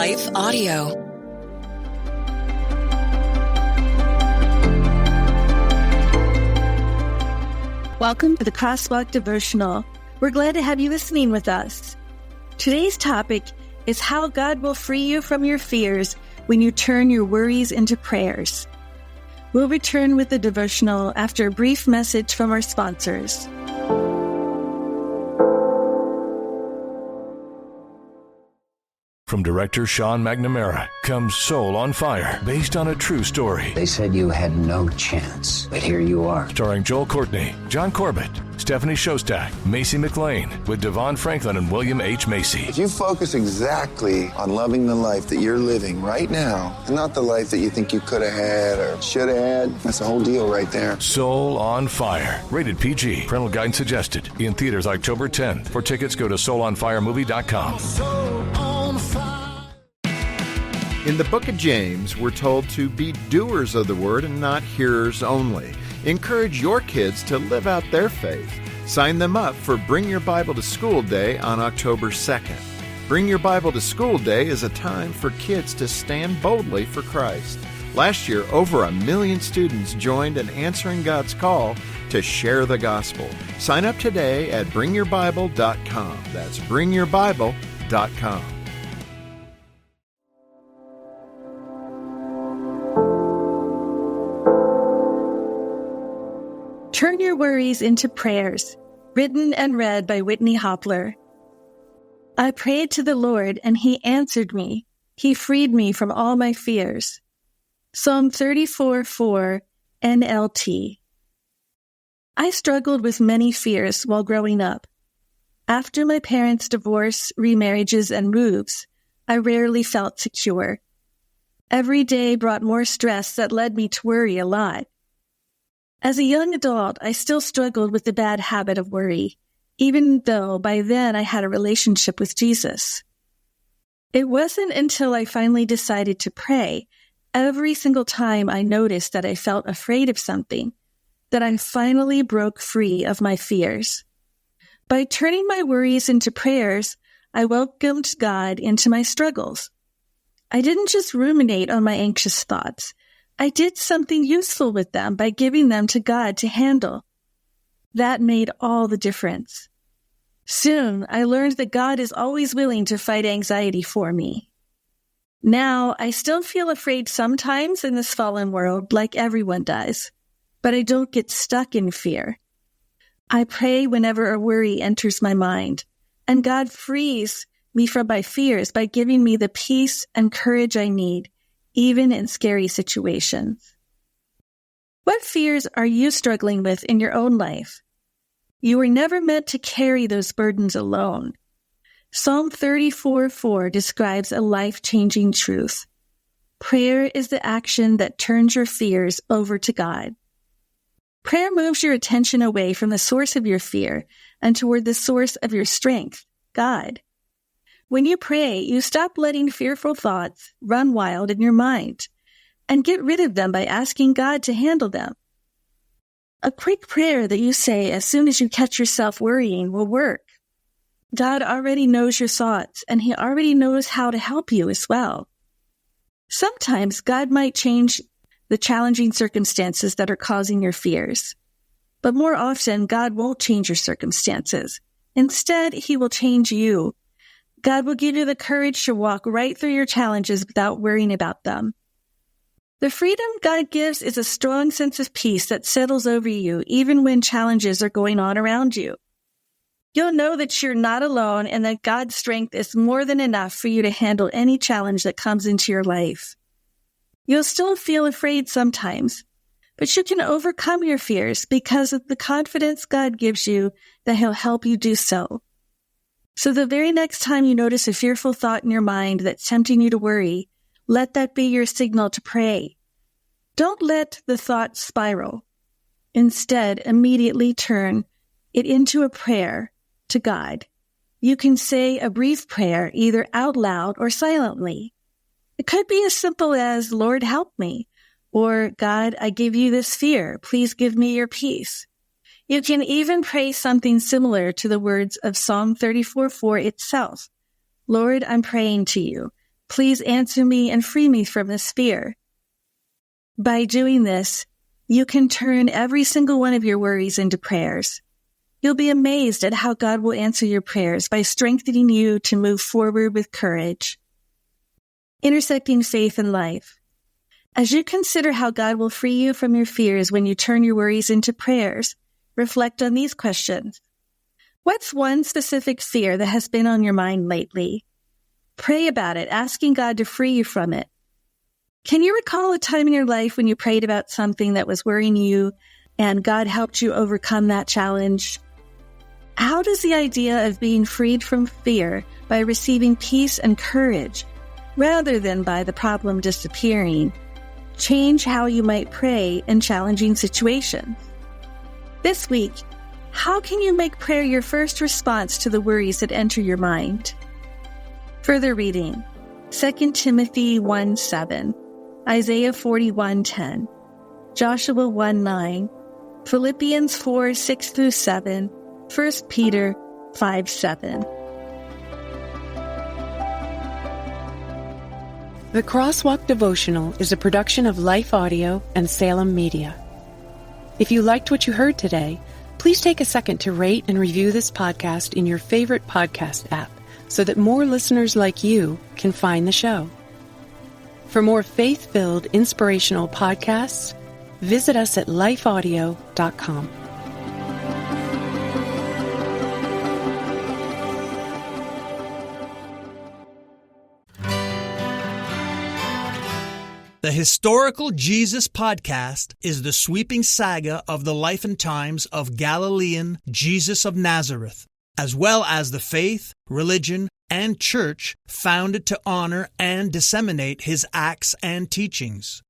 Life Audio. Welcome to the Crosswalk Devotional. We're glad to have you listening with us. Today's topic is how God will free you from your fears when you turn your worries into prayers. We'll return with the devotional after a brief message from our sponsors. From director Sean McNamara comes Soul on Fire, based on a true story. They said you had no chance, but here you are. Starring Joel Courtney, John Corbett, Stephanie Shostak, Macy McLean, with Devon Franklin and William H. Macy. If you focus exactly on loving the life that you're living right now, and not the life that you think you could have had or should have had, that's the whole deal right there. Soul on Fire, rated PG. Parental guidance suggested. In theaters October 10th. For tickets, go to soulonfiremovie.com. In the book of James, we're told to be doers of the word and not hearers only. Encourage your kids to live out their faith. Sign them up for Bring Your Bible to School Day on October 2nd. Bring Your Bible to School Day is a time for kids to stand boldly for Christ. Last year, over 1 million students joined in answering God's call to share the gospel. Sign up today at bringyourbible.com. That's bringyourbible.com. Turn Your Worries into Prayers, written and read by Whitney Hopler. I prayed to the Lord, and He answered me. He freed me from all my fears. Psalm 34:4, NLT. I struggled with many fears while growing up. After my parents' divorce, remarriages, and moves, I rarely felt secure. Every day brought more stress that led me to worry a lot. As a young adult, I still struggled with the bad habit of worry, even though by then I had a relationship with Jesus. It wasn't until I finally decided to pray, every single time I noticed that I felt afraid of something, that I finally broke free of my fears. By turning my worries into prayers, I welcomed God into my struggles. I didn't just ruminate on my anxious thoughts. I did something useful with them by giving them to God to handle. That made all the difference. Soon, I learned that God is always willing to fight anxiety for me. Now, I still feel afraid sometimes in this fallen world, like everyone does, but I don't get stuck in fear. I pray whenever a worry enters my mind, and God frees me from my fears by giving me the peace and courage I need, even in scary situations. What fears are you struggling with in your own life? You were never meant to carry those burdens alone. Psalm 34:4 describes a life-changing truth. Prayer is the action that turns your fears over to God. Prayer moves your attention away from the source of your fear and toward the source of your strength, God. When you pray, you stop letting fearful thoughts run wild in your mind and get rid of them by asking God to handle them. A quick prayer that you say as soon as you catch yourself worrying will work. God already knows your thoughts, and He already knows how to help you as well. Sometimes God might change the challenging circumstances that are causing your fears, but more often God won't change your circumstances. Instead, He will change you. God will give you the courage to walk right through your challenges without worrying about them. The freedom God gives is a strong sense of peace that settles over you even when challenges are going on around you. You'll know that you're not alone and that God's strength is more than enough for you to handle any challenge that comes into your life. You'll still feel afraid sometimes, but you can overcome your fears because of the confidence God gives you that He'll help you do so. So the very next time you notice a fearful thought in your mind that's tempting you to worry, let that be your signal to pray. Don't let the thought spiral. Instead, immediately turn it into a prayer to God. You can say a brief prayer either out loud or silently. It could be as simple as, Lord, help me, or God, I give you this fear. Please give me your peace. You can even pray something similar to the words of Psalm 34:4 itself. Lord, I'm praying to you. Please answer me and free me from this fear. By doing this, you can turn every single one of your worries into prayers. You'll be amazed at how God will answer your prayers by strengthening you to move forward with courage. Intersecting faith and life. As you consider how God will free you from your fears when you turn your worries into prayers, reflect on these questions. What's one specific fear that has been on your mind lately? Pray about it, asking God to free you from it. Can you recall a time in your life when you prayed about something that was worrying you and God helped you overcome that challenge? How does the idea of being freed from fear by receiving peace and courage, rather than by the problem disappearing, change how you might pray in challenging situations? This week, how can you make prayer your first response to the worries that enter your mind? Further reading, 2 Timothy 1:7, Isaiah 41:10, Joshua 1:9, Philippians 4:6-7, 1 Peter 5:7. The Crosswalk Devotional is a production of Life Audio and Salem Media. If you liked what you heard today, please take a second to rate and review this podcast in your favorite podcast app so that more listeners like you can find the show. For more faith-filled, inspirational podcasts, visit us at lifeaudio.com. The Historical Jesus Podcast is the sweeping saga of the life and times of Galilean Jesus of Nazareth, as well as the faith, religion, and church founded to honor and disseminate his acts and teachings.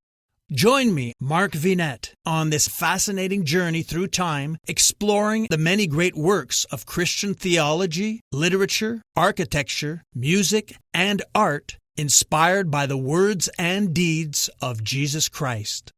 Join me, Mark Vinette, on this fascinating journey through time, exploring the many great works of Christian theology, literature, architecture, music, and art inspired by the words and deeds of Jesus Christ.